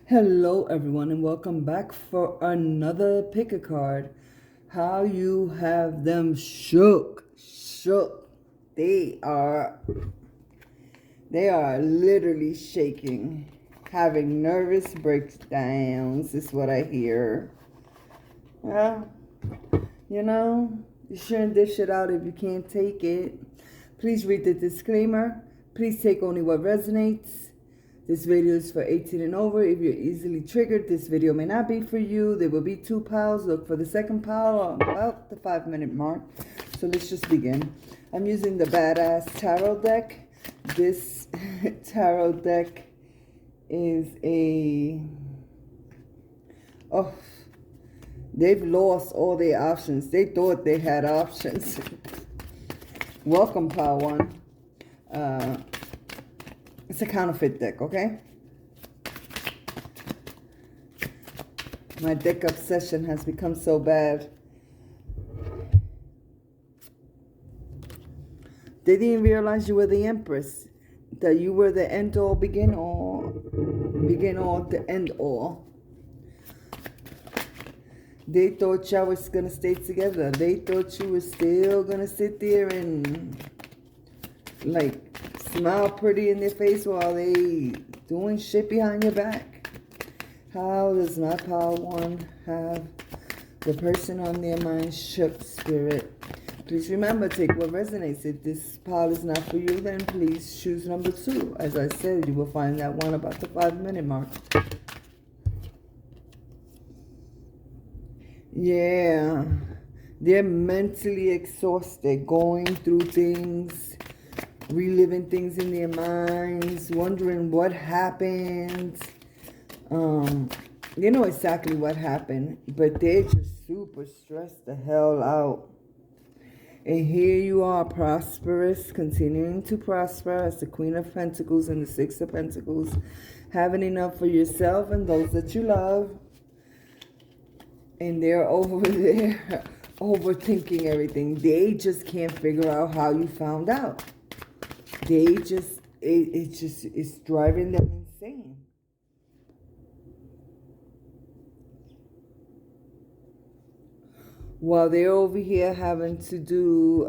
Hello, everyone, and welcome back for another pick a card. How you have them shook. They are, they are literally shaking, having nervous breakdowns. Is what I hear. Well, you shouldn't dish it out if you can't take it. Please read the disclaimer. Please take only what resonates. This video is for 18 and over. If you're easily triggered, this video may not be for you. There will be 2 piles. Look for the second pile about the 5-minute mark. So let's just begin. I'm using the Badass Tarot deck. This tarot deck is they've lost all their options. They thought they had options. Welcome, pile 1. It's a counterfeit deck, okay? My deck obsession has become so bad. They didn't realize you were the Empress. That you were the end all, begin all, the end all. They thought y'all was gonna stay together. They thought you were still gonna sit there and like smile pretty in their face while they doing shit behind your back. How does my pile 1 have the person on their mind shook, spirit? Please remember, take what resonates. If this pile is not for you, then please choose number 2. As I said, you will find that one about the 5-minute mark. Yeah, they're mentally exhausted, going through things, reliving things in their minds, wondering what happened. You know exactly what happened, but they're just super stressed the hell out. And here you are, prosperous, continuing to prosper as the Queen of Pentacles and the Six of Pentacles, having enough for yourself and those that you love. And they're over there overthinking everything. They just can't figure out how you found out. It's driving them insane. While they're over here having to do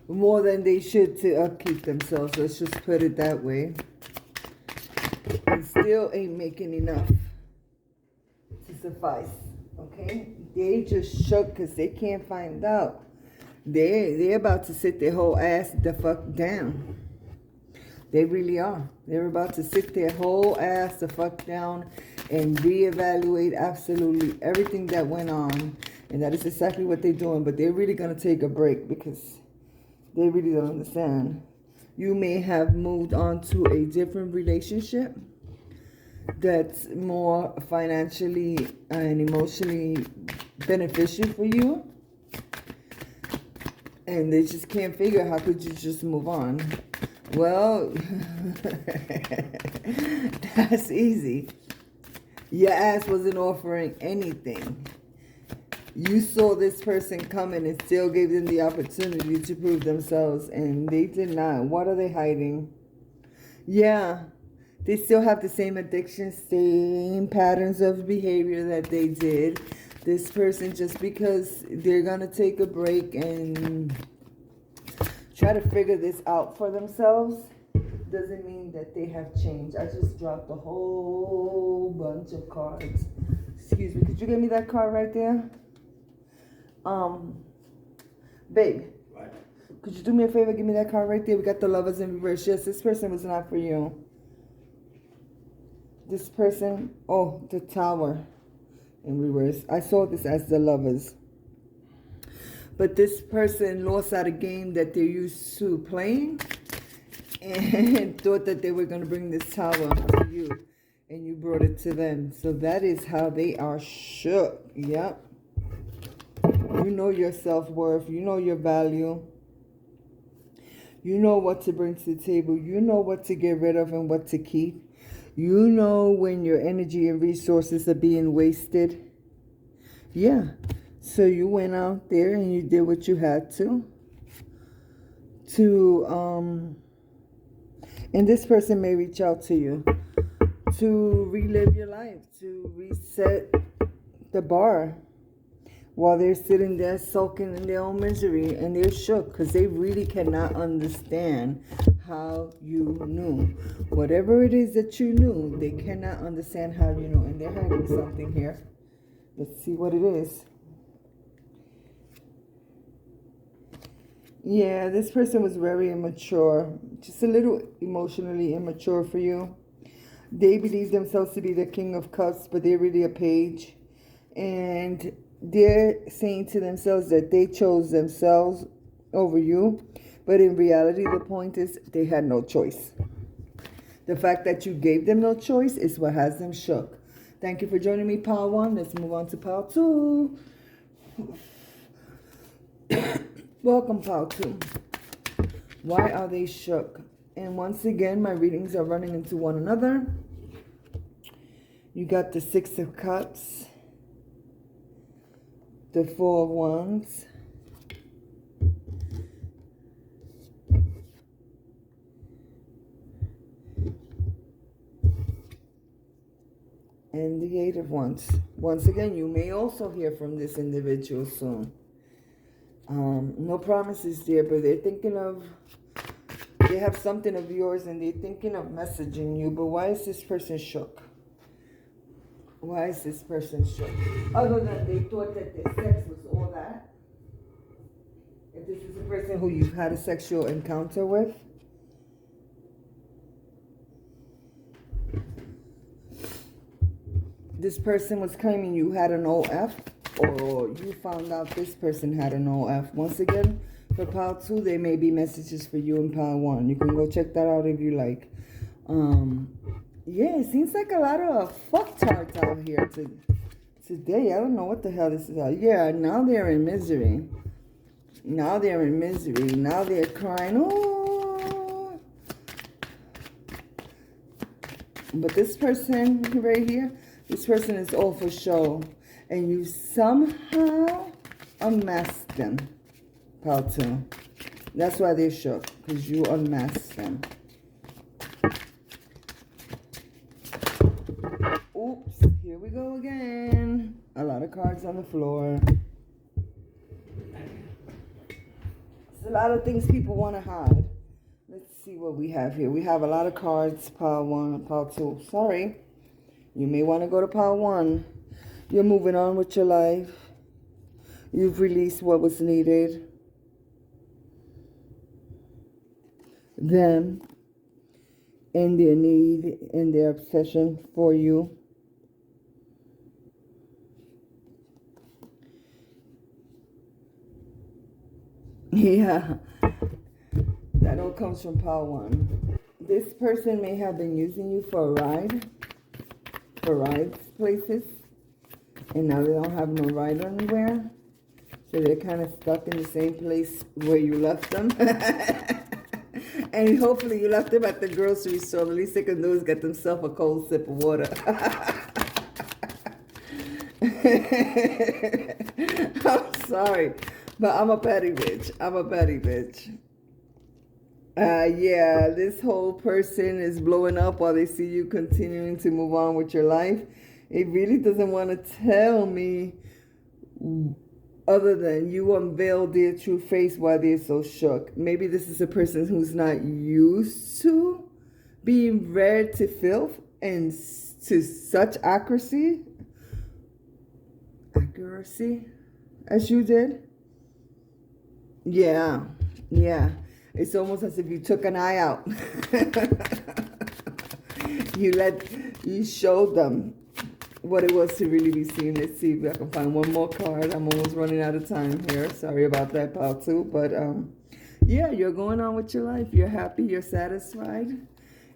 more than they should to upkeep themselves. Let's just put it that way. And still ain't making enough to suffice. Okay? They just shook because they can't find out. They're about to sit their whole ass the fuck down. They really are. They're about to sit their whole ass the fuck down and reevaluate absolutely everything that went on. And that is exactly what they're doing. But they're really going to take a break because they really don't understand. You may have moved on to a different relationship that's more financially and emotionally beneficial for you. And they just can't figure how could you just move on. Well, that's easy. Your ass wasn't offering anything. You saw this person coming and still gave them the opportunity to prove themselves, and they did not. What are they hiding? Yeah, they still have the same addiction, same patterns of behavior that they did. This person, just because they're going to take a break and try to figure this out for themselves, doesn't mean that they have changed. I just dropped a whole bunch of cards. Excuse me, could you give me that card right there? Babe. What? Could you do me a favor, give me that card right there? We got the Lovers in reverse. Yes, this person was not for you. This person, oh, the Tower in reverse. I saw this as the Lovers. But this person lost at a game that they're used to playing and thought that they were going to bring this tower to you. And you brought it to them. So that is how they are shook. Yep. You know your self-worth. You know your value. You know what to bring to the table. You know what to get rid of and what to keep. You know when your energy and resources are being wasted. Yeah. So you went out there and you did what you had to And this person may reach out to you to relive your life, to reset the bar while they're sitting there sulking in their own misery, and they're shook because they really cannot understand how you knew. Whatever it is that you knew, they cannot understand how you knew, and they're hiding something here. Let's see what it is. Yeah, this person was very immature, just a little emotionally immature for you. They believe themselves to be the King of Cups, but they're really a page. And they're saying to themselves that they chose themselves over you. But in reality, the point is they had no choice. The fact that you gave them no choice is what has them shook. Thank you for joining me, Pile 1. Let's move on to Pile 2. Welcome, Pile 2. Why are they shook? And once again, my readings are running into one another. You got the Six of Cups, the Four of Wands, and the Eight of Wands. Once again, you may also hear from this individual soon. No promises there, but they're thinking of, they have something of yours and they're thinking of messaging you. But why is this person shook? Why is this person shook? Other than they thought that their sex was all that. If this is a person who you've had a sexual encounter with. This person was claiming you had an OF, or you found out this person had an OF. Once again, for Pile 2, there may be messages for you in Pile 1. You can go check that out if you like. Yeah, it seems like a lot of fucktards out here today. I don't know what the hell this is about. Yeah, now they're in misery. Now they're in misery. Now they're crying. Oh. But this person right here, this person is all for show. And you somehow unmasked them, Pile 2. That's why they're shook, because you unmasked them. Oops, here we go again. A lot of cards on the floor. It's a lot of things people want to hide. Let's see what we have here. We have a lot of cards, Pile 1 and Pile 2. Sorry. You may want to go to Pile 1. You're moving on with your life. You've released what was needed. Them and their need and their obsession for you. Yeah, that all comes from Pile 1. This person may have been using you for a ride, for rides places, and now they don't have no ride anywhere, so they're kind of stuck in the same place where you left them. And hopefully you left them at the grocery store. The least they can do is get themselves a cold sip of water. I'm sorry, but I'm a petty bitch. I'm a petty bitch. Yeah, this whole person is blowing up while they see you continuing to move on with your life. It really doesn't want to tell me other than you unveil their true face why they're so shook. Maybe this is a person who's not used to being read to filth and to such accuracy as you did. Yeah. It's almost as if you took an eye out. You showed them what it was to really be seen. Let's see if I can find one more card. I'm almost running out of time here. Sorry about that, Pile 2. But yeah, you're going on with your life. You're happy. You're satisfied.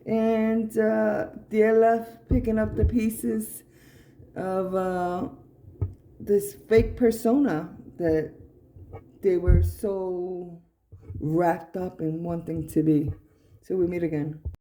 And they're left picking up the pieces of this fake persona that they were so wrapped up in wanting to be. So we meet again.